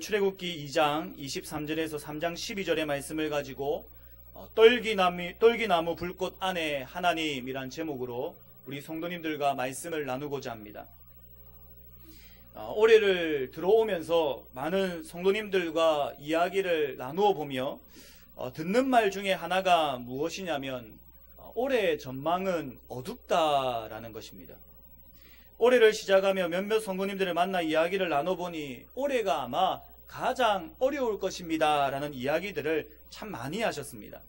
출애굽기 2장 23절에서 3장 12절의 말씀을 가지고 떨기나무 불꽃 안에 하나님이란 제목으로 우리 성도님들과 말씀을 나누고자 합니다. 올해를 들어오면서 많은 성도님들과 이야기를 나누어 보며 듣는 말 중에 하나가 무엇이냐면 올해의 전망은 어둡다라는 것입니다. 올해를 시작하며 몇몇 성도님들을 만나 이야기를 나눠보니 올해가 아마 가장 어려울 것입니다 라는 이야기들을 참 많이 하셨습니다.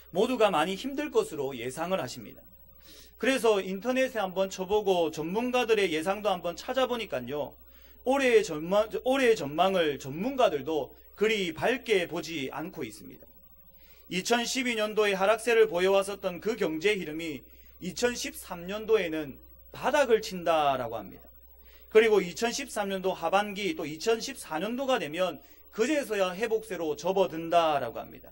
모두가 많이 힘들 것으로 예상을 하십니다. 그래서 인터넷에 한번 쳐보고 전문가들의 예상도 한번 찾아보니까요, 올해의 전망을 전문가들도 그리 밝게 보지 않고 있습니다. 2012년도에 하락세를 보여왔었던 그 경제 흐름이 2013년도에는 바닥을 친다라고 합니다. 그리고 2013년도 하반기 또 2014년도가 되면 그제서야 회복세로 접어든다라고 합니다.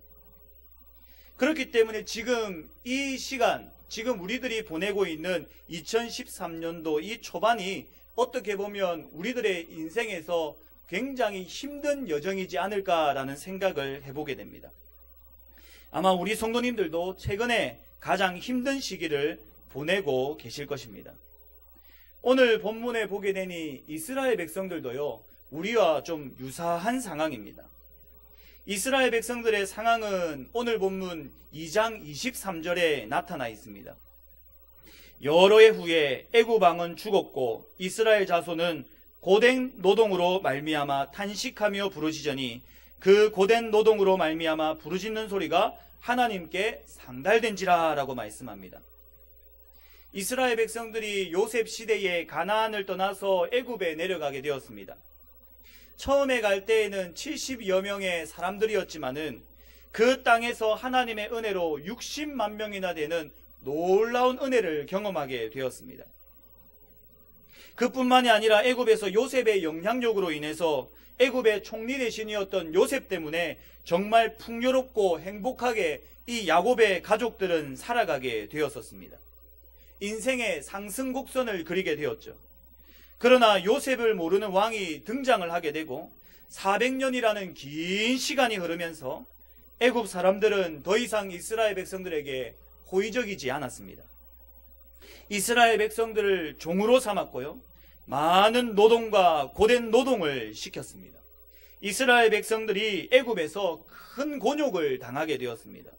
그렇기 때문에 지금 이 시간, 지금 우리들이 보내고 있는 2013년도 이 초반이 어떻게 보면 우리들의 인생에서 굉장히 힘든 여정이지 않을까라는 생각을 해보게 됩니다. 아마 우리 성도님들도 최근에 가장 힘든 시기를 보내고 계실 것입니다. 오늘 본문에 보게 되니 이스라엘 백성들도요, 우리와 좀 유사한 상황입니다. 이스라엘 백성들의 상황은 오늘 본문 2장 23절에 나타나 있습니다. 여러 해 후에 애굽 왕은 죽었고 이스라엘 자손은 고된 노동으로 말미암아 탄식하며 부르짖으니 그 고된 노동으로 말미암아 부르짖는 소리가 하나님께 상달된지라 라고 말씀합니다. 이스라엘 백성들이 요셉 시대에 가나안을 떠나서 애굽에 내려가게 되었습니다. 처음에 갈 때에는 70여 명의 사람들이었지만은 그 땅에서 하나님의 은혜로 60만 명이나 되는 놀라운 은혜를 경험하게 되었습니다. 그뿐만이 아니라 애굽에서 요셉의 영향력으로 인해서 애굽의 총리 대신이었던 요셉 때문에 정말 풍요롭고 행복하게 이 야곱의 가족들은 살아가게 되었었습니다. 인생의 상승 곡선을 그리게 되었죠. 그러나 요셉을 모르는 왕이 등장을 하게 되고 400년이라는 긴 시간이 흐르면서 애굽 사람들은 더 이상 이스라엘 백성들에게 호의적이지 않았습니다. 이스라엘 백성들을 종으로 삼았고요, 많은 노동과 고된 노동을 시켰습니다. 이스라엘 백성들이 애굽에서 큰 곤욕을 당하게 되었습니다.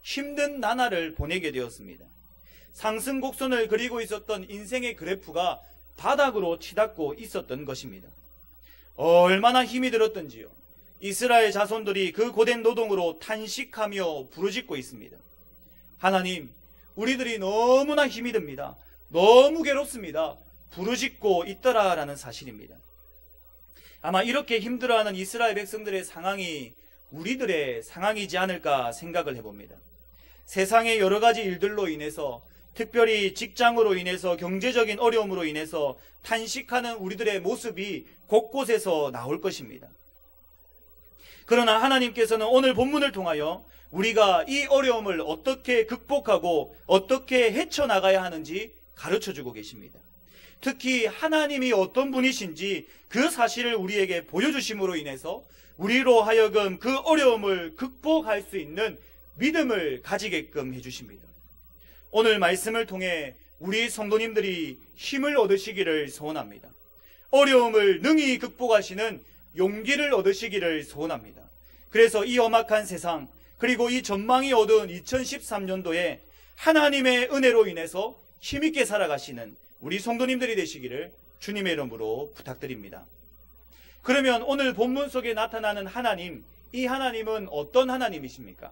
힘든 나날을 보내게 되었습니다. 상승 곡선을 그리고 있었던 인생의 그래프가 바닥으로 치닫고 있었던 것입니다. 얼마나 힘이 들었던지요. 이스라엘 자손들이 그 고된 노동으로 탄식하며 부르짖고 있습니다. 하나님, 우리들이 너무나 힘이 듭니다. 너무 괴롭습니다. 부르짖고 있더라라는 사실입니다. 아마 이렇게 힘들어하는 이스라엘 백성들의 상황이 우리들의 상황이지 않을까 생각을 해봅니다. 세상의 여러 가지 일들로 인해서, 특별히 직장으로 인해서, 경제적인 어려움으로 인해서 탄식하는 우리들의 모습이 곳곳에서 나올 것입니다. 그러나 하나님께서는 오늘 본문을 통하여 우리가 이 어려움을 어떻게 극복하고 어떻게 헤쳐나가야 하는지 가르쳐주고 계십니다. 특히 하나님이 어떤 분이신지 그 사실을 우리에게 보여주심으로 인해서 우리로 하여금 그 어려움을 극복할 수 있는 믿음을 가지게끔 해주십니다. 오늘 말씀을 통해 우리 성도님들이 힘을 얻으시기를 소원합니다. 어려움을 능히 극복하시는 용기를 얻으시기를 소원합니다. 그래서 이 험악한 세상, 그리고 이 전망이 어두운 2013년도에 하나님의 은혜로 인해서 힘있게 살아가시는 우리 성도님들이 되시기를 주님의 이름으로 부탁드립니다. 그러면 오늘 본문 속에 나타나는 하나님, 이 하나님은 어떤 하나님이십니까?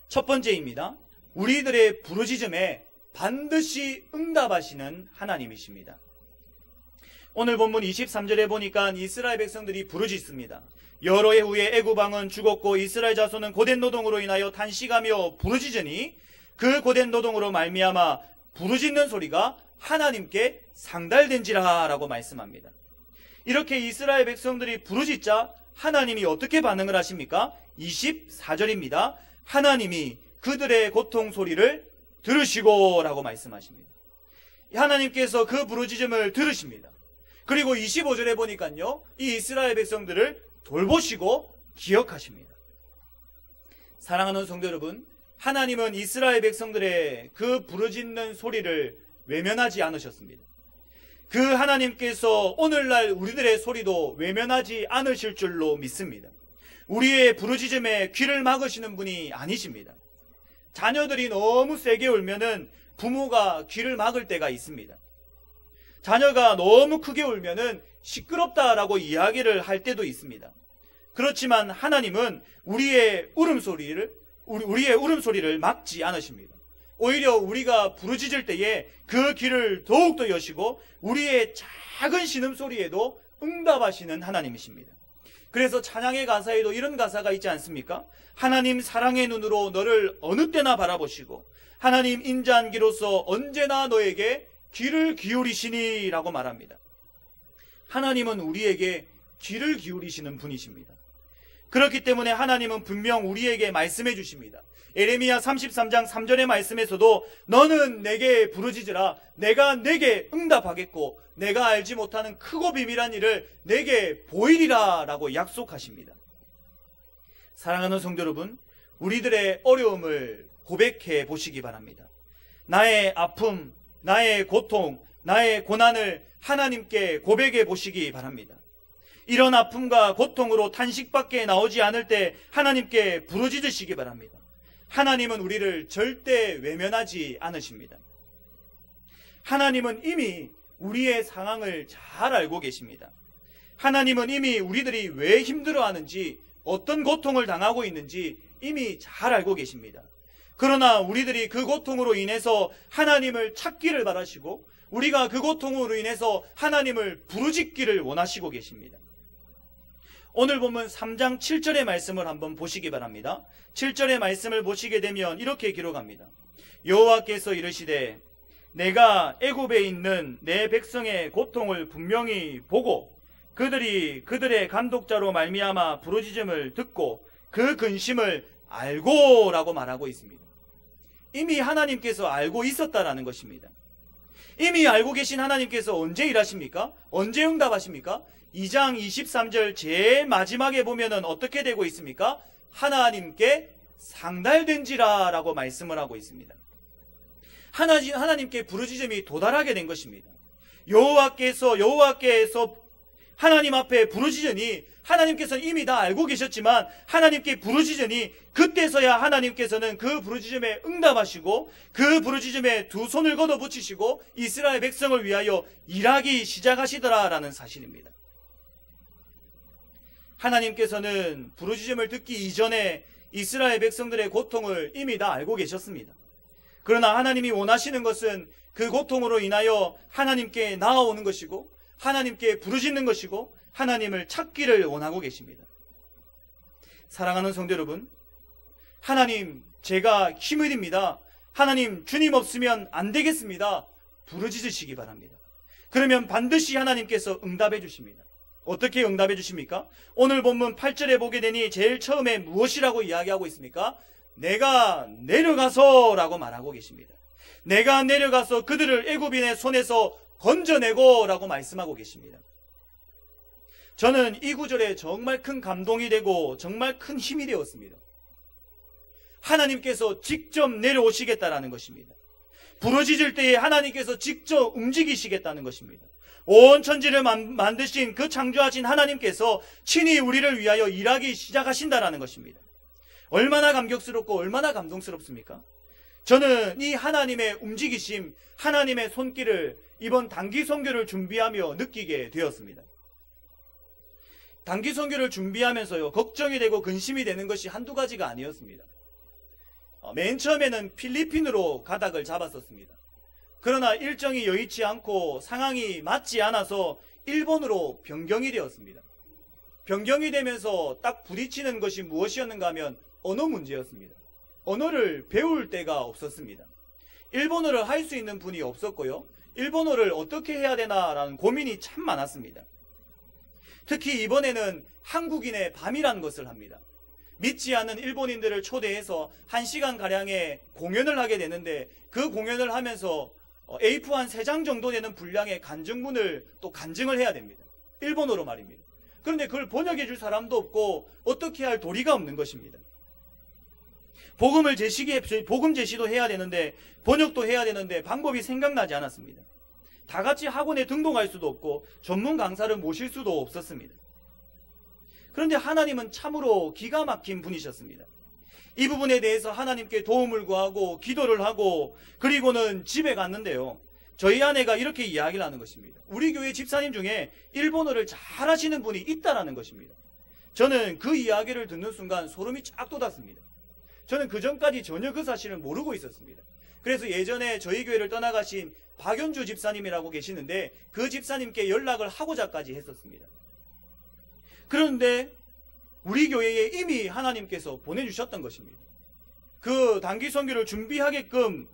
첫 번째입니다. 우리들의 부르짖음에 반드시 응답하시는 하나님이십니다. 오늘 본문 23절에 보니까 이스라엘 백성들이 부르짖습니다. 여러 해 후에 애굽 왕은 죽었고 이스라엘 자손은 고된 노동으로 인하여 탄식하며 부르짖으니 그 고된 노동으로 말미암아 부르짖는 소리가 하나님께 상달된지라 라고 말씀합니다. 이렇게 이스라엘 백성들이 부르짖자 하나님이 어떻게 반응을 하십니까? 24절입니다. 하나님이 그들의 고통 소리를 들으시고 라고 말씀하십니다. 하나님께서 그 부르짖음을 들으십니다. 그리고 25절에 보니까요, 이 이스라엘 백성들을 돌보시고 기억하십니다. 사랑하는 성도 여러분, 하나님은 이스라엘 백성들의 그 부르짖는 소리를 외면하지 않으셨습니다. 그 하나님께서 오늘날 우리들의 소리도 외면하지 않으실 줄로 믿습니다. 우리의 부르짖음에 귀를 막으시는 분이 아니십니다. 자녀들이 너무 세게 울면은 부모가 귀를 막을 때가 있습니다. 자녀가 너무 크게 울면은 시끄럽다라고 이야기를 할 때도 있습니다. 그렇지만 하나님은 우리의 울음소리를 막지 않으십니다. 오히려 우리가 부르짖을 때에 그 귀를 더욱더 여시고 우리의 작은 신음소리에도 응답하시는 하나님이십니다. 그래서 찬양의 가사에도 이런 가사가 있지 않습니까? 하나님 사랑의 눈으로 너를 어느 때나 바라보시고 하나님 인자한 기로서 언제나 너에게 귀를 기울이시니 라고 말합니다. 하나님은 우리에게 귀를 기울이시는 분이십니다. 그렇기 때문에 하나님은 분명 우리에게 말씀해 주십니다. 예레미야 33장 3절의 말씀에서도 너는 내게 부르짖으라 내가 내게 응답하겠고 내가 알지 못하는 크고 비밀한 일을 내게 보이리라 라고 약속하십니다. 사랑하는 성도 여러분, 우리들의 어려움을 고백해 보시기 바랍니다. 나의 아픔, 나의 고통, 나의 고난을 하나님께 고백해 보시기 바랍니다. 이런 아픔과 고통으로 탄식밖에 나오지 않을 때 하나님께 부르짖으시기 바랍니다. 하나님은 우리를 절대 외면하지 않으십니다. 하나님은 이미 우리의 상황을 잘 알고 계십니다. 하나님은 이미 우리들이 왜 힘들어하는지, 어떤 고통을 당하고 있는지 이미 잘 알고 계십니다. 그러나 우리들이 그 고통으로 인해서 하나님을 찾기를 바라시고 우리가 그 고통으로 인해서 하나님을 부르짖기를 원하시고 계십니다. 오늘 보면 3장 7절의 말씀을 한번 보시기 바랍니다. 7절의 말씀을 보시게 되면 이렇게 기록합니다. 여호와께서 이르시되 내가 애굽에 있는 내 백성의 고통을 분명히 보고 그들이 그들의 감독자로 말미암아 부르짖음을 듣고 그 근심을 알고 라고 말하고 있습니다. 이미 하나님께서 알고 있었다라는 것입니다. 이미 알고 계신 하나님께서 언제 일하십니까? 언제 응답하십니까? 2장 23절 제일 마지막에 보면은 어떻게 되고 있습니까? 하나님께 상달된지라 라고 말씀을 하고 있습니다. 하나님께 부르짖음이 도달하게 된 것입니다. 여호와께서 하나님 앞에 부르짖으니 하나님께서는 이미 다 알고 계셨지만 하나님께 부르짖으니 그때서야 하나님께서는 그 부르짖음에 응답하시고 그 부르짖음에 두 손을 걷어붙이시고 이스라엘 백성을 위하여 일하기 시작하시더라라는 사실입니다. 하나님께서는 부르짖음을 듣기 이전에 이스라엘 백성들의 고통을 이미 다 알고 계셨습니다. 그러나 하나님이 원하시는 것은 그 고통으로 인하여 하나님께 나아오는 것이고 하나님께 부르짖는 것이고 하나님을 찾기를 원하고 계십니다. 사랑하는 성도 여러분, 하나님 제가 힘을 듭니다. 하나님 주님 없으면 안 되겠습니다. 부르짖으시기 바랍니다. 그러면 반드시 하나님께서 응답해 주십니다. 어떻게 응답해 주십니까? 오늘 본문 8절에 보게 되니 제일 처음에 무엇이라고 이야기하고 있습니까? 내가 내려가서 라고 말하고 계십니다. 내가 내려가서 그들을 애굽인의 손에서 건져내고 라고 말씀하고 계십니다. 저는 이 구절에 정말 큰 감동이 되고 정말 큰 힘이 되었습니다. 하나님께서 직접 내려오시겠다라는 것입니다. 부르짖을 때에 하나님께서 직접 움직이시겠다는 것입니다. 온 천지를 만드신 그 창조하신 하나님께서 친히 우리를 위하여 일하기 시작하신다라는 것입니다. 얼마나 감격스럽고 얼마나 감동스럽습니까? 저는 이 하나님의 움직이심, 하나님의 손길을 이번 단기 선교를 준비하며 느끼게 되었습니다. 단기 선교를 준비하면서요, 걱정이 되고 근심이 되는 것이 한두 가지가 아니었습니다. 맨 처음에는 필리핀으로 가닥을 잡았었습니다. 그러나 일정이 여의치 않고 상황이 맞지 않아서 일본으로 변경이 되었습니다. 변경이 되면서 딱 부딪히는 것이 무엇이었는가 하면 언어 문제였습니다. 언어를 배울 데가 없었습니다. 일본어를 할 수 있는 분이 없었고요. 일본어를 어떻게 해야 되나라는 고민이 참 많았습니다. 특히 이번에는 한국인의 밤이라는 것을 합니다. 믿지 않는 일본인들을 초대해서 1시간가량의 공연을 하게 되는데 그 공연을 하면서 A4 한 3장 정도 되는 분량의 간증문을 또 간증을 해야 됩니다. 일본어로 말입니다. 그런데 그걸 번역해 줄 사람도 없고 어떻게 할 도리가 없는 것입니다. 복음 제시도 해야 되는데 번역도 해야 되는데 방법이 생각나지 않았습니다. 다 같이 학원에 등록할 수도 없고 전문 강사를 모실 수도 없었습니다. 그런데 하나님은 참으로 기가 막힌 분이셨습니다. 이 부분에 대해서 하나님께 도움을 구하고 기도를 하고 그리고는 집에 갔는데요. 저희 아내가 이렇게 이야기를 하는 것입니다. 우리 교회 집사님 중에 일본어를 잘 하시는 분이 있다라는 것입니다. 저는 그 이야기를 듣는 순간 소름이 쫙 돋았습니다. 저는 그 전까지 전혀 그 사실을 모르고 있었습니다. 그래서 예전에 저희 교회를 떠나가신 박연주 집사님이라고 계시는데 그 집사님께 연락을 하고자까지 했었습니다. 그런데 우리 교회에 이미 하나님께서 보내주셨던 것입니다. 그 단기 선교를 준비하게끔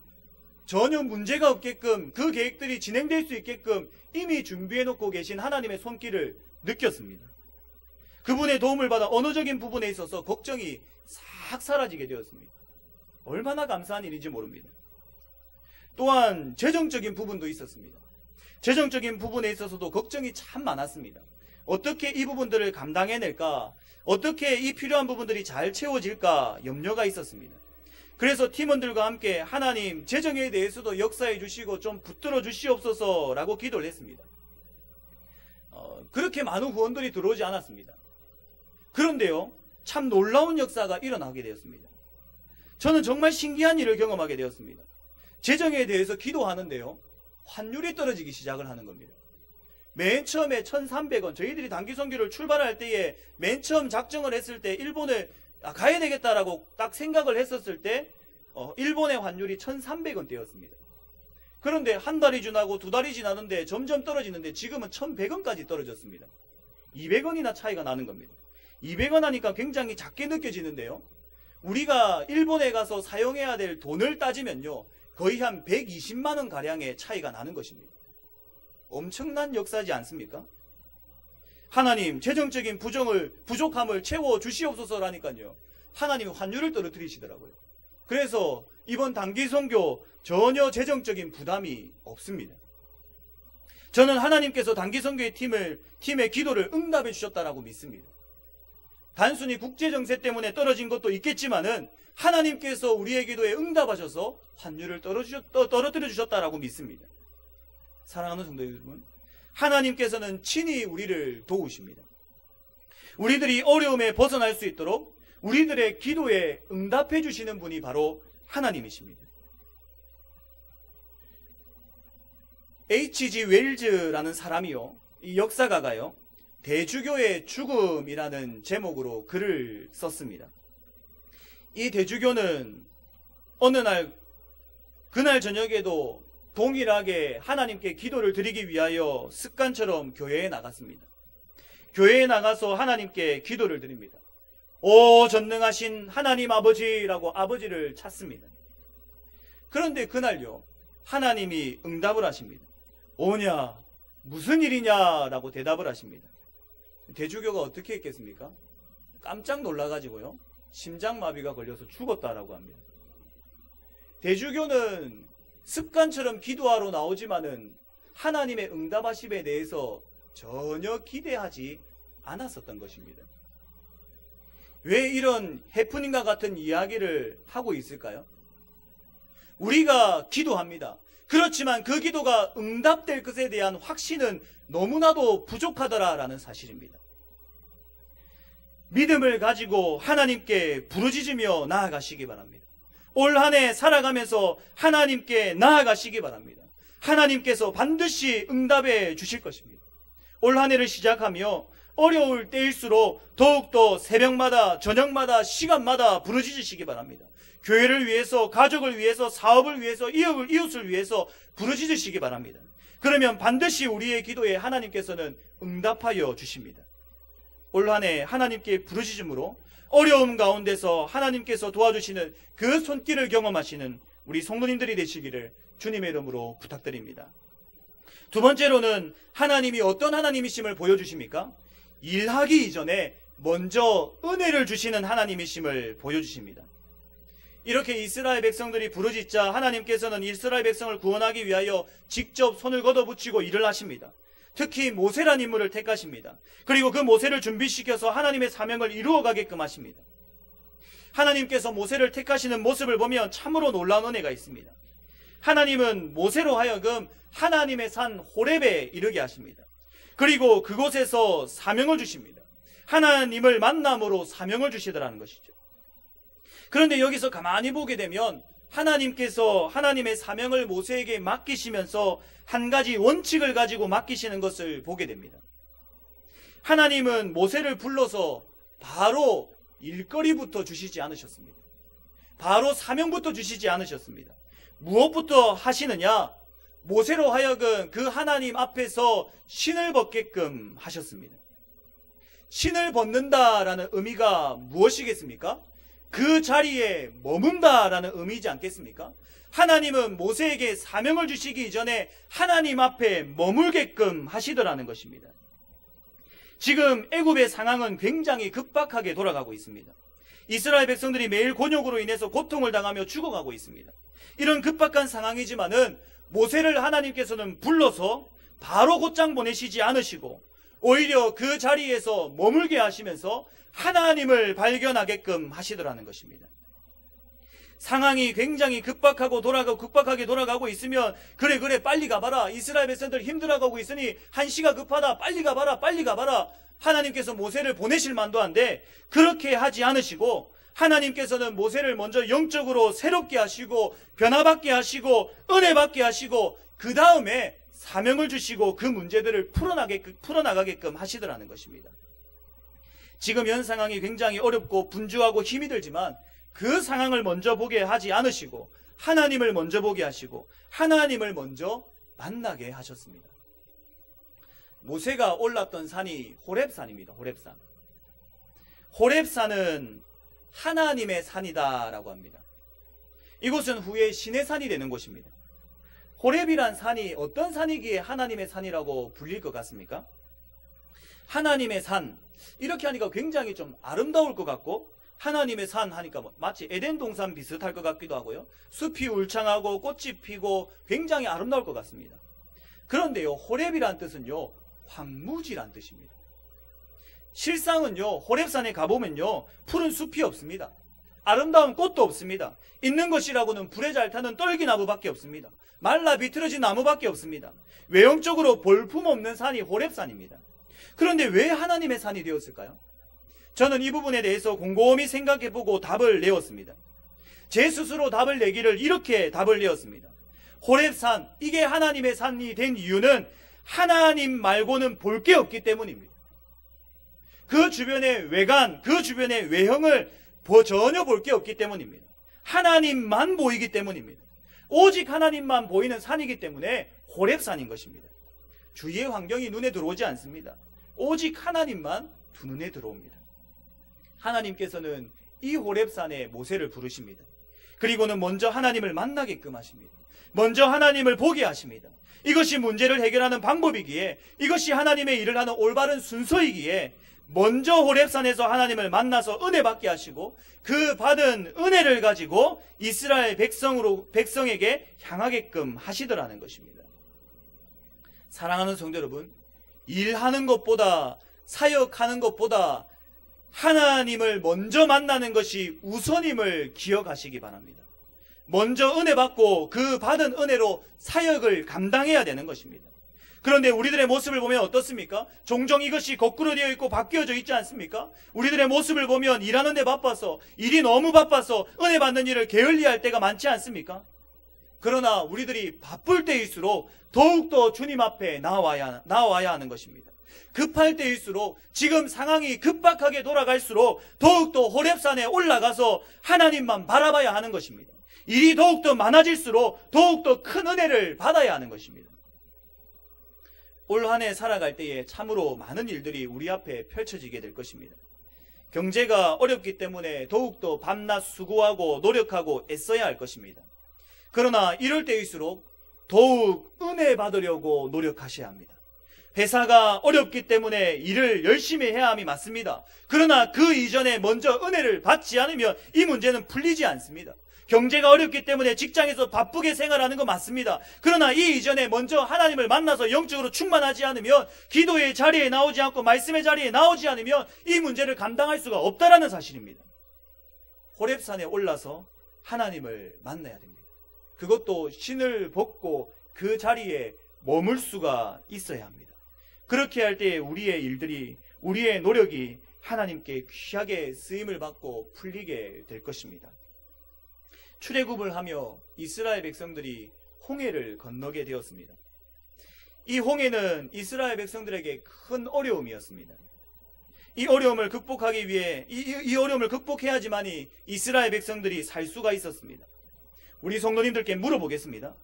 전혀 문제가 없게끔 그 계획들이 진행될 수 있게끔 이미 준비해놓고 계신 하나님의 손길을 느꼈습니다. 그분의 도움을 받아 언어적인 부분에 있어서 걱정이 싹 사라지게 되었습니다. 얼마나 감사한 일인지 모릅니다. 또한 재정적인 부분도 있었습니다. 재정적인 부분에 있어서도 걱정이 참 많았습니다. 어떻게 이 부분들을 감당해낼까? 어떻게 이 필요한 부분들이 잘 채워질까? 염려가 있었습니다. 그래서 팀원들과 함께 하나님 재정에 대해서도 역사해 주시고 좀 붙들어 주시옵소서 라고 기도를 했습니다. 그렇게 많은 후원들이 들어오지 않았습니다. 그런데요, 참 놀라운 역사가 일어나게 되었습니다. 저는 정말 신기한 일을 경험하게 되었습니다. 재정에 대해서 기도하는데요, 환율이 떨어지기 시작을 하는 겁니다. 맨 처음에 1,300원, 저희들이 단기 선교를 출발할 때에 맨 처음 작정을 했을 때 일본을 가야 되겠다라고 딱 생각을 했었을 때 일본의 환율이 1,300원대였습니다. 그런데 한 달이 지나고 두 달이 지나는데 점점 떨어지는데 지금은 1,100원까지 떨어졌습니다. 200원이나 차이가 나는 겁니다. 200원 하니까 굉장히 작게 느껴지는데요. 우리가 일본에 가서 사용해야 될 돈을 따지면요, 거의 한 120만 원 가량의 차이가 나는 것입니다. 엄청난 역사지 않습니까? 하나님 재정적인 부족함을 채워 주시옵소서라니까요. 하나님이 환율을 떨어뜨리시더라고요. 그래서 이번 단기 선교 전혀 재정적인 부담이 없습니다. 저는 하나님께서 단기 선교의 팀의 기도를 응답해 주셨다라고 믿습니다. 단순히 국제정세 때문에 떨어진 것도 있겠지만은 하나님께서 우리의 기도에 응답하셔서 환율을 떨어뜨려 주셨다라고 믿습니다. 사랑하는 성도 여러분, 하나님께서는 친히 우리를 도우십니다. 우리들이 어려움에 벗어날 수 있도록 우리들의 기도에 응답해 주시는 분이 바로 하나님이십니다. H.G. 웰즈라는 사람이요, 이 역사가가요, 대주교의 죽음이라는 제목으로 글을 썼습니다. 이 대주교는 어느 날 그날 저녁에도 동일하게 하나님께 기도를 드리기 위하여 습관처럼 교회에 나갔습니다. 교회에 나가서 하나님께 기도를 드립니다. 오 전능하신 하나님 아버지라고 아버지를 찾습니다. 그런데 그날요, 하나님이 응답을 하십니다. 오냐, 무슨 일이냐라고 대답을 하십니다. 대주교가 어떻게 했겠습니까? 깜짝 놀라가지고요, 심장마비가 걸려서 죽었다라고 합니다. 대주교는 습관처럼 기도하러 나오지만은 하나님의 응답하심에 대해서 전혀 기대하지 않았었던 것입니다. 왜 이런 해프닝과 같은 이야기를 하고 있을까요? 우리가 기도합니다. 그렇지만 그 기도가 응답될 것에 대한 확신은 너무나도 부족하더라라는 사실입니다. 믿음을 가지고 하나님께 부르짖으며 나아가시기 바랍니다. 올 한 해 살아가면서 하나님께 나아가시기 바랍니다. 하나님께서 반드시 응답해 주실 것입니다. 올 한 해를 시작하며 어려울 때일수록 더욱더 새벽마다 저녁마다 시간마다 부르짖으시기 바랍니다. 교회를 위해서, 가족을 위해서, 사업을 위해서, 이웃을 위해서 부르짖으시기 바랍니다. 그러면 반드시 우리의 기도에 하나님께서는 응답하여 주십니다. 올 한 해 하나님께 부르짖음으로 어려움 가운데서 하나님께서 도와주시는 그 손길을 경험하시는 우리 성도님들이 되시기를 주님의 이름으로 부탁드립니다. 두 번째로는 하나님이 어떤 하나님이심을 보여주십니까? 일하기 이전에 먼저 은혜를 주시는 하나님이심을 보여주십니다. 이렇게 이스라엘 백성들이 부르짖자 하나님께서는 이스라엘 백성을 구원하기 위하여 직접 손을 걷어붙이고 일을 하십니다. 특히 모세란 인물을 택하십니다. 그리고 그 모세를 준비시켜서 하나님의 사명을 이루어가게끔 하십니다. 하나님께서 모세를 택하시는 모습을 보면 참으로 놀라운 은혜가 있습니다. 하나님은 모세로 하여금 하나님의 산 호렙에 이르게 하십니다. 그리고 그곳에서 사명을 주십니다. 하나님을 만남으로 사명을 주시더라는 것이죠. 그런데 여기서 가만히 보게 되면 하나님께서 하나님의 사명을 모세에게 맡기시면서 한 가지 원칙을 가지고 맡기시는 것을 보게 됩니다. 하나님은 모세를 불러서 바로 일거리부터 주시지 않으셨습니다. 바로 사명부터 주시지 않으셨습니다. 무엇부터 하시느냐? 모세로 하여금 그 하나님 앞에서 신을 벗게끔 하셨습니다. 신을 벗는다라는 의미가 무엇이겠습니까? 그 자리에 머문다라는 의미이지 않겠습니까? 하나님은 모세에게 사명을 주시기 이전에 하나님 앞에 머물게끔 하시더라는 것입니다. 지금 애굽의 상황은 굉장히 급박하게 돌아가고 있습니다. 이스라엘 백성들이 매일 곤욕으로 인해서 고통을 당하며 죽어가고 있습니다. 이런 급박한 상황이지만은 모세를 하나님께서는 불러서 바로 곧장 보내시지 않으시고 오히려 그 자리에서 머물게 하시면서 하나님을 발견하게끔 하시더라는 것입니다. 상황이 굉장히 급박하게 돌아가고 있으면 그래 빨리 가봐라. 이스라엘 백성들 힘들어가고 있으니 한시가 급하다. 빨리 가봐라. 하나님께서 모세를 보내실 만도 한데 그렇게 하지 않으시고 하나님께서는 모세를 먼저 영적으로 새롭게 하시고 변화받게 하시고 은혜 받게 하시고 그 다음에 사명을 주시고 그 문제들을 풀어나가게끔 하시더라는 것입니다. 지금 현 상황이 굉장히 어렵고 분주하고 힘이 들지만 그 상황을 먼저 보게 하지 않으시고 하나님을 먼저 보게 하시고 하나님을 먼저 만나게 하셨습니다. 모세가 올랐던 산이 호렙산입니다. 호렙산. 호렙산은 하나님의 산이다라고 합니다. 이곳은 후에 신의 산이 되는 곳입니다. 호렙이란 산이 어떤 산이기에 하나님의 산이라고 불릴 것 같습니까? 하나님의 산, 이렇게 하니까 굉장히 좀 아름다울 것 같고 하나님의 산 하니까 마치 에덴 동산 비슷할 것 같기도 하고요. 숲이 울창하고 꽃이 피고 굉장히 아름다울 것 같습니다. 그런데요, 호렙이란 뜻은요, 황무지란 뜻입니다. 실상은요, 호렙산에 가보면요, 푸른 숲이 없습니다. 아름다운 꽃도 없습니다. 있는 것이라고는 불에 잘 타는 떨기나무밖에 없습니다. 말라 비틀어진 나무밖에 없습니다. 외형적으로 볼품없는 산이 호렙산입니다. 그런데 왜 하나님의 산이 되었을까요? 저는 이 부분에 대해서 곰곰이 생각해보고 답을 내었습니다. 제 스스로 답을 내기를 이렇게 답을 내었습니다. 호렙산, 이게 하나님의 산이 된 이유는 하나님 말고는 볼 게 없기 때문입니다. 그 주변의 외관, 그 주변의 외형을 전혀 볼 게 없기 때문입니다. 하나님만 보이기 때문입니다. 오직 하나님만 보이는 산이기 때문에 호렙산인 것입니다. 주위의 환경이 눈에 들어오지 않습니다. 오직 하나님만 두 눈에 들어옵니다. 하나님께서는 이 호렙산에 모세를 부르십니다. 그리고는 먼저 하나님을 만나게끔 하십니다. 먼저 하나님을 보게 하십니다. 이것이 문제를 해결하는 방법이기에, 이것이 하나님의 일을 하는 올바른 순서이기에 먼저 호렙산에서 하나님을 만나서 은혜 받게 하시고 그 받은 은혜를 가지고 이스라엘 백성에게 향하게끔 하시더라는 것입니다. 사랑하는 성도 여러분, 일하는 것보다 사역하는 것보다 하나님을 먼저 만나는 것이 우선임을 기억하시기 바랍니다. 먼저 은혜 받고 그 받은 은혜로 사역을 감당해야 되는 것입니다. 그런데 우리들의 모습을 보면 어떻습니까? 종종 이것이 거꾸로 되어 있고 바뀌어져 있지 않습니까? 우리들의 모습을 보면 일하는 데 바빠서, 일이 너무 바빠서 은혜 받는 일을 게을리할 때가 많지 않습니까? 그러나 우리들이 바쁠 때일수록 더욱더 주님 앞에 나와야 하는 것입니다. 급할 때일수록, 지금 상황이 급박하게 돌아갈수록 더욱더 호렙산에 올라가서 하나님만 바라봐야 하는 것입니다. 일이 더욱더 많아질수록 더욱더 큰 은혜를 받아야 하는 것입니다. 올 한 해 살아갈 때에 참으로 많은 일들이 우리 앞에 펼쳐지게 될 것입니다. 경제가 어렵기 때문에 더욱더 밤낮 수고하고 노력하고 애써야 할 것입니다. 그러나 이럴 때일수록 더욱 은혜 받으려고 노력하셔야 합니다. 회사가 어렵기 때문에 일을 열심히 해야 함이 맞습니다. 그러나 그 이전에 먼저 은혜를 받지 않으면 이 문제는 풀리지 않습니다. 경제가 어렵기 때문에 직장에서 바쁘게 생활하는 거 맞습니다. 그러나 이 이전에 먼저 하나님을 만나서 영적으로 충만하지 않으면, 기도의 자리에 나오지 않고 말씀의 자리에 나오지 않으면 이 문제를 감당할 수가 없다라는 사실입니다. 호렙산에 올라서 하나님을 만나야 됩니다. 그것도 신을 벗고 그 자리에 머물 수가 있어야 합니다. 그렇게 할 때 우리의 일들이, 우리의 노력이 하나님께 귀하게 쓰임을 받고 풀리게 될 것입니다. 출애굽을 하며 이스라엘 백성들이 홍해를 건너게 되었습니다. 이 홍해는 이스라엘 백성들에게 큰 어려움이었습니다. 이 어려움을 극복하기 위해 이 어려움을 극복해야지만이 이스라엘 백성들이 살 수가 있었습니다. 우리 성도님들께 물어보겠습니다.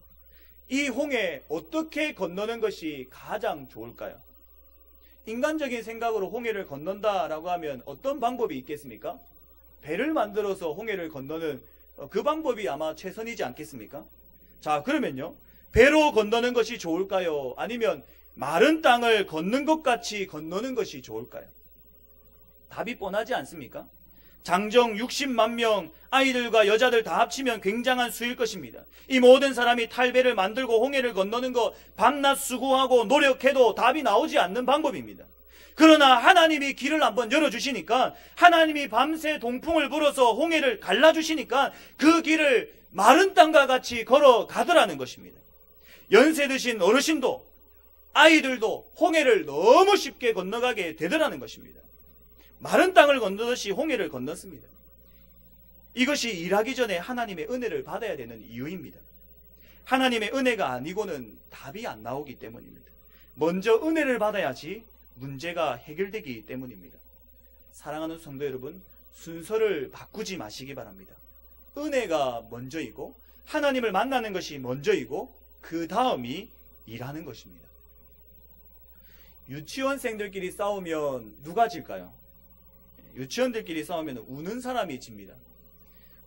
이 홍해 어떻게 건너는 것이 가장 좋을까요? 인간적인 생각으로 홍해를 건넌다라고 하면 어떤 방법이 있겠습니까? 배를 만들어서 홍해를 건너는 그 방법이 아마 최선이지 않겠습니까? 자, 그러면요, 배로 건너는 것이 좋을까요? 아니면 마른 땅을 걷는 것 같이 건너는 것이 좋을까요? 답이 뻔하지 않습니까? 장정 60만 명, 아이들과 여자들 다 합치면 굉장한 수일 것입니다. 이 모든 사람이 탈배를 만들고 홍해를 건너는 거 밤낮 수고하고 노력해도 답이 나오지 않는 방법입니다. 그러나 하나님이 길을 한번 열어주시니까, 하나님이 밤새 동풍을 불어서 홍해를 갈라주시니까 그 길을 마른 땅과 같이 걸어가더라는 것입니다. 연세 드신 어르신도 아이들도 홍해를 너무 쉽게 건너가게 되더라는 것입니다. 마른 땅을 건너듯이 홍해를 건넜습니다. 이것이 일하기 전에 하나님의 은혜를 받아야 되는 이유입니다. 하나님의 은혜가 아니고는 답이 안 나오기 때문입니다. 먼저 은혜를 받아야지 문제가 해결되기 때문입니다. 사랑하는 성도 여러분, 순서를 바꾸지 마시기 바랍니다. 은혜가 먼저이고 하나님을 만나는 것이 먼저이고 그 다음이 일하는 것입니다. 유치원생들끼리 싸우면 누가 질까요? 유치원들끼리 싸우면 우는 사람이 집니다.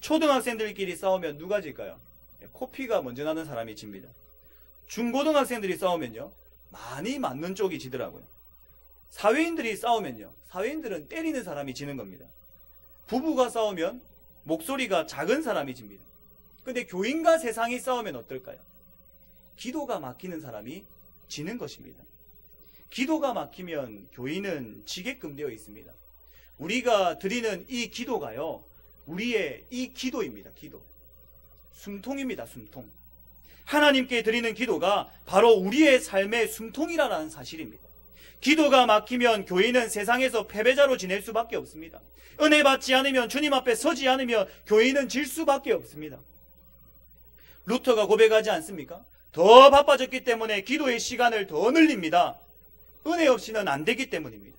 초등학생들끼리 싸우면 누가 질까요? 코피가 먼저 나는 사람이 집니다. 중고등학생들이 싸우면요, 많이 맞는 쪽이 지더라고요. 사회인들이 싸우면요, 사회인들은 때리는 사람이 지는 겁니다. 부부가 싸우면 목소리가 작은 사람이 집니다. 근데 교인과 세상이 싸우면 어떨까요? 기도가 막히는 사람이 지는 것입니다. 기도가 막히면 교인은 지게끔 되어 있습니다. 우리가 드리는 이 기도가요, 우리의 이 기도입니다. 기도. 숨통입니다. 숨통. 하나님께 드리는 기도가 바로 우리의 삶의 숨통이라는 사실입니다. 기도가 막히면 교인은 세상에서 패배자로 지낼 수밖에 없습니다. 은혜 받지 않으면, 주님 앞에 서지 않으면 교인은 질 수밖에 없습니다. 루터가 고백하지 않습니까? 더 바빠졌기 때문에 기도의 시간을 더 늘립니다. 은혜 없이는 안 되기 때문입니다.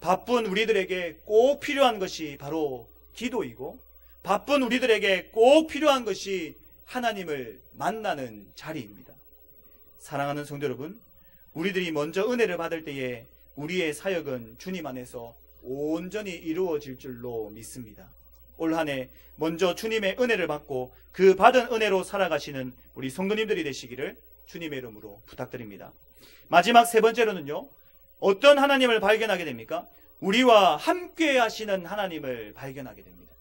바쁜 우리들에게 꼭 필요한 것이 바로 기도이고, 바쁜 우리들에게 꼭 필요한 것이 하나님을 만나는 자리입니다. 사랑하는 성도 여러분, 우리들이 먼저 은혜를 받을 때에 우리의 사역은 주님 안에서 온전히 이루어질 줄로 믿습니다. 올 한 해 먼저 주님의 은혜를 받고 그 받은 은혜로 살아가시는 우리 성도님들이 되시기를 주님의 이름으로 부탁드립니다. 마지막 세 번째로는요, 어떤 하나님을 발견하게 됩니까? 우리와 함께 하시는 하나님을 발견하게 됩니다.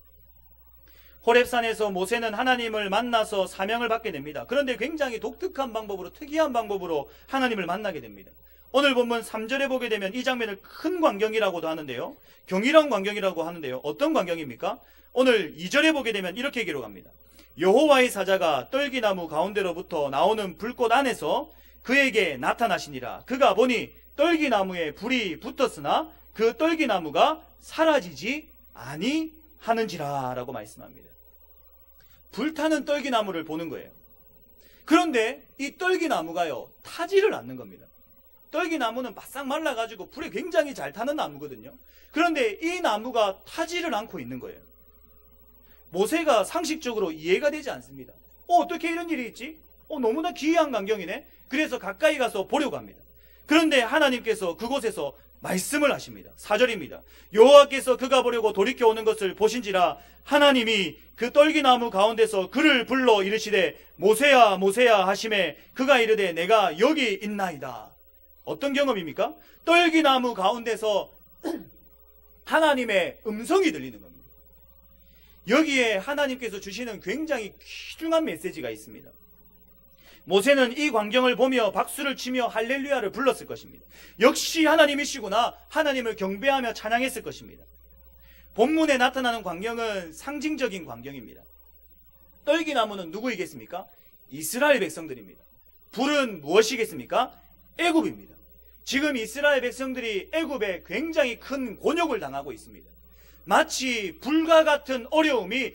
호렙산에서 모세는 하나님을 만나서 사명을 받게 됩니다. 그런데 굉장히 독특한 방법으로, 특이한 방법으로 하나님을 만나게 됩니다. 오늘 본문 3절에 보게 되면 이 장면을 큰 광경이라고도 하는데요, 경이로운 광경이라고 하는데요, 어떤 광경입니까? 오늘 2절에 보게 되면 이렇게 기록합니다. 여호와의 사자가 떨기나무 가운데로부터 나오는 불꽃 안에서 그에게 나타나시니라. 그가 보니 떨기나무에 불이 붙었으나 그 떨기나무가 사라지지 아니하는지라 라고 말씀합니다. 불타는 떨기나무를 보는 거예요. 그런데 이 떨기나무가요, 타지를 않는 겁니다. 떨기나무는 바싹 말라가지고 불에 굉장히 잘 타는 나무거든요. 그런데 이 나무가 타지를 않고 있는 거예요. 모세가 상식적으로 이해가 되지 않습니다. 어떻게 이런 일이 있지? 너무나 기이한 광경이네. 그래서 가까이 가서 보려고 합니다. 그런데 하나님께서 그곳에서 말씀을 하십니다. 4절입니다. 여호와께서 그가 보려고 돌이켜 오는 것을 보신지라 하나님이 그 떨기나무 가운데서 그를 불러 이르시되 모세야 모세야 하시매 그가 이르되 내가 여기 있나이다. 어떤 경험입니까? 떨기나무 가운데서 하나님의 음성이 들리는 겁니다. 여기에 하나님께서 주시는 굉장히 귀중한 메시지가 있습니다. 모세는 이 광경을 보며 박수를 치며 할렐루야를 불렀을 것입니다. 역시 하나님이시구나, 하나님을 경배하며 찬양했을 것입니다. 본문에 나타나는 광경은 상징적인 광경입니다. 떨기나무는 누구이겠습니까? 이스라엘 백성들입니다. 불은 무엇이겠습니까? 애굽입니다. 지금 이스라엘 백성들이 애굽에 굉장히 큰 곤욕을 당하고 있습니다. 마치 불과 같은 어려움이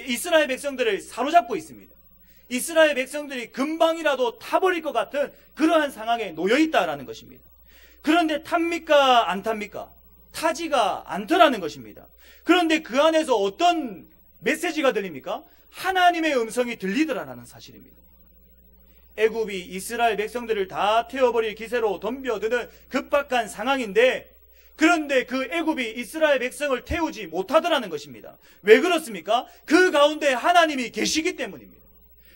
이스라엘 백성들을 사로잡고 있습니다. 이스라엘 백성들이 금방이라도 타버릴 것 같은 그러한 상황에 놓여 있다라는 것입니다. 그런데 탑니까? 안 탑니까? 타지가 않더라는 것입니다. 그런데 그 안에서 어떤 메시지가 들립니까? 하나님의 음성이 들리더라라는 사실입니다. 애굽이 이스라엘 백성들을 다 태워버릴 기세로 덤벼드는 급박한 상황인데, 그런데 그 애굽이 이스라엘 백성을 태우지 못하더라는 것입니다. 왜 그렇습니까? 그 가운데 하나님이 계시기 때문입니다.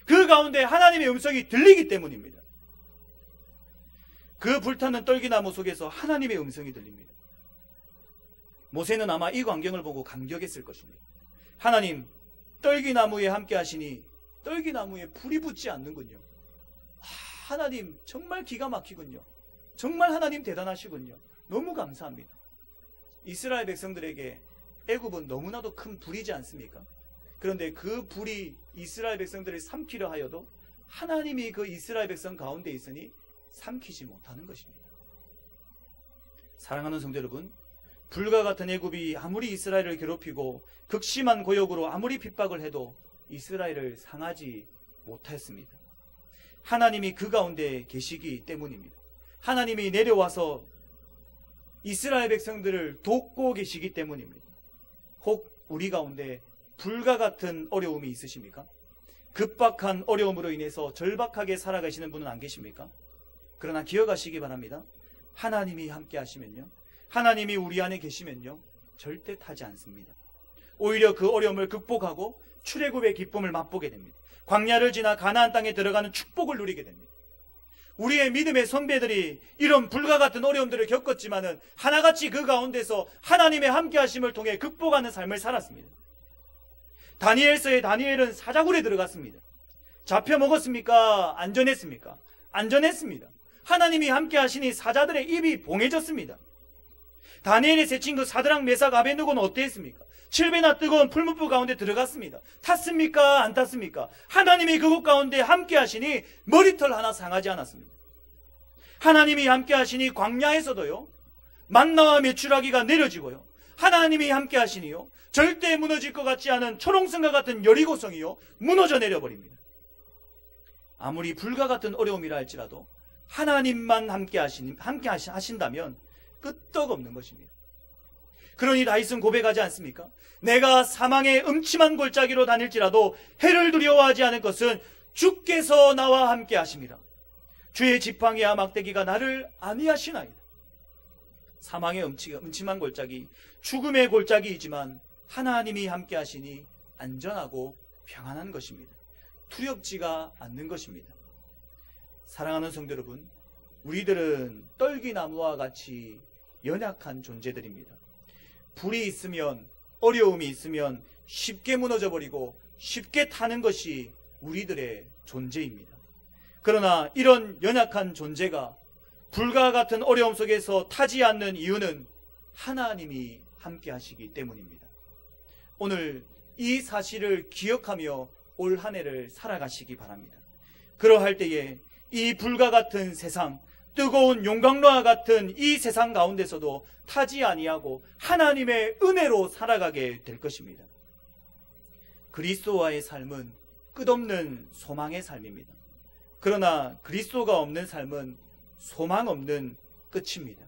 그 가운데 하나님의 음성이 들리기 때문입니다. 그 불타는 떨기나무 속에서 하나님의 음성이 들립니다. 모세는 아마 이 광경을 보고 감격했을 것입니다. 하나님, 떨기나무에 함께 하시니 떨기나무에 불이 붙지 않는군요. 하나님 정말 기가 막히군요. 정말 하나님 대단하시군요. 너무 감사합니다. 이스라엘 백성들에게 애굽은 너무나도 큰 불이지 않습니까? 그런데 그 불이 이스라엘 백성들을 삼키려 하여도 하나님이 그 이스라엘 백성 가운데 있으니 삼키지 못하는 것입니다. 사랑하는 성도 여러분, 불과 같은 애굽이 아무리 이스라엘을 괴롭히고 극심한 고역으로 아무리 핍박을 해도 이스라엘을 상하지 못했습니다. 하나님이 그 가운데 계시기 때문입니다. 하나님이 내려와서 이스라엘 백성들을 돕고 계시기 때문입니다. 혹 우리 가운데 불과 같은 어려움이 있으십니까? 급박한 어려움으로 인해서 절박하게 살아가시는 분은 안 계십니까? 그러나 기억하시기 바랍니다. 하나님이 함께 하시면요, 하나님이 우리 안에 계시면요, 절대 타지 않습니다. 오히려 그 어려움을 극복하고 출애굽의 기쁨을 맛보게 됩니다. 광야를 지나 가나안 땅에 들어가는 축복을 누리게 됩니다. 우리의 믿음의 선배들이 이런 불과 같은 어려움들을 겪었지만은 하나같이 그 가운데서 하나님의 함께 하심을 통해 극복하는 삶을 살았습니다. 다니엘서의 다니엘은 사자굴에 들어갔습니다. 잡혀 먹었습니까? 안전했습니까? 안전했습니다. 하나님이 함께 하시니 사자들의 입이 봉해졌습니다. 다니엘의 세 친구 사드락, 메삭, 아벤느고는 어땠습니까? 7배나 뜨거운 풀무불 가운데 들어갔습니다. 탔습니까? 안 탔습니까? 하나님이 그곳 가운데 함께 하시니 머리털 하나 상하지 않았습니다. 하나님이 함께 하시니 광야에서도요, 만나와 메추라기가 내려지고요, 하나님이 함께 하시니요, 절대 무너질 것 같지 않은 초롱성과 같은 여리고성이요, 무너져 내려버립니다. 아무리 불과 같은 어려움이라 할지라도 하나님만 함께 하신다면 끄떡없는 것입니다. 그러니 다윗은 고백하지 않습니까? 내가 사망의 음침한 골짜기로 다닐지라도 해를 두려워하지 않을 것은 주께서 나와 함께 하심이라. 주의 지팡이와 막대기가 나를 안위하시나이다. 사망의 음침한 골짜기, 죽음의 골짜기이지만 하나님이 함께 하시니 안전하고 평안한 것입니다. 두렵지가 않는 것입니다. 사랑하는 성도 여러분, 우리들은 떨기나무와 같이 연약한 존재들입니다. 불이 있으면, 어려움이 있으면 쉽게 무너져버리고 쉽게 타는 것이 우리들의 존재입니다. 그러나 이런 연약한 존재가 불과 같은 어려움 속에서 타지 않는 이유는 하나님이 함께 하시기 때문입니다. 오늘 이 사실을 기억하며 올 한 해를 살아가시기 바랍니다. 그러할 때에 이 불과 같은 세상, 뜨거운 용광로와 같은 이 세상 가운데서도 타지 아니하고 하나님의 은혜로 살아가게 될 것입니다. 그리스도와의 삶은 끝없는 소망의 삶입니다. 그러나 그리스도가 없는 삶은 소망 없는 끝입니다.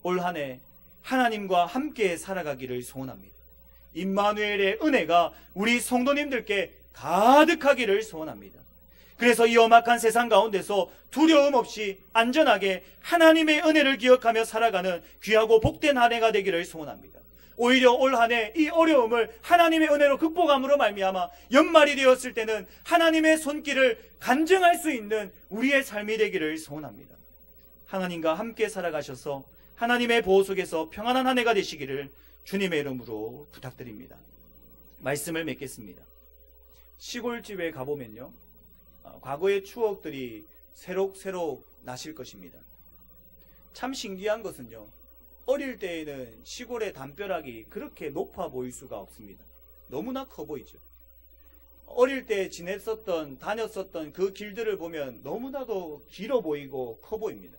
올 한 해 하나님과 함께 살아가기를 소원합니다. 임마누엘의 은혜가 우리 성도님들께 가득하기를 소원합니다. 그래서 이 험악한 세상 가운데서 두려움 없이 안전하게 하나님의 은혜를 기억하며 살아가는 귀하고 복된 한 해가 되기를 소원합니다. 오히려 올 한 해 이 어려움을 하나님의 은혜로 극복함으로 말미암아 연말이 되었을 때는 하나님의 손길을 간증할 수 있는 우리의 삶이 되기를 소원합니다. 하나님과 함께 살아가셔서 하나님의 보호 속에서 평안한 한 해가 되시기를 주님의 이름으로 부탁드립니다. 말씀을 맺겠습니다. 시골집에 가보면요, 과거의 추억들이 새록새록 나실 것입니다. 참 신기한 것은요, 어릴 때에는 시골의 담벼락이 그렇게 높아 보일 수가 없습니다. 너무나 커 보이죠. 어릴 때 다녔었던 그 길들을 보면 너무나도 길어 보이고 커 보입니다.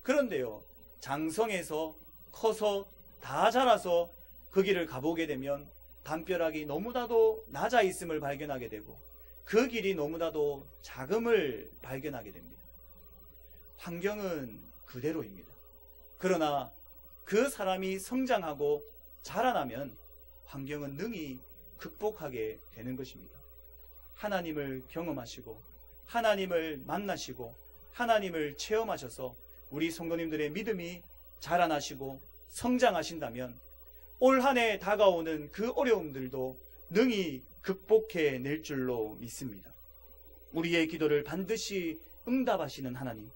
그런데요, 장성해서 커서 다 자라서 그 길을 가보게 되면 담벼락이 너무나도 낮아 있음을 발견하게 되고 그 길이 너무나도 작음을 발견하게 됩니다. 환경은 그대로입니다. 그러나 그 사람이 성장하고 자라나면 환경은 능히 극복하게 되는 것입니다. 하나님을 경험하시고 하나님을 만나시고 하나님을 체험하셔서 우리 성도님들의 믿음이 자라나시고 성장하신다면 올 한 해 다가오는 그 어려움들도 능히 극복해 낼 줄로 믿습니다. 우리의 기도를 반드시 응답하시는 하나님,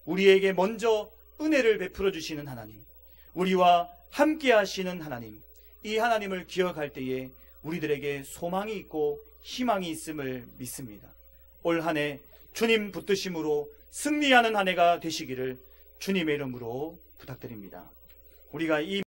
우리에게 먼저 은혜를 베풀어 주시는 하나님, 우리와 함께 하시는 하나님, 이 하나님을 기억할 때에 우리들에게 소망이 있고 희망이 있음을 믿습니다. 올 한 해 주님 붙드심으로 승리하는 한 해가 되시기를 주님의 이름으로 부탁드립니다. 우리가 이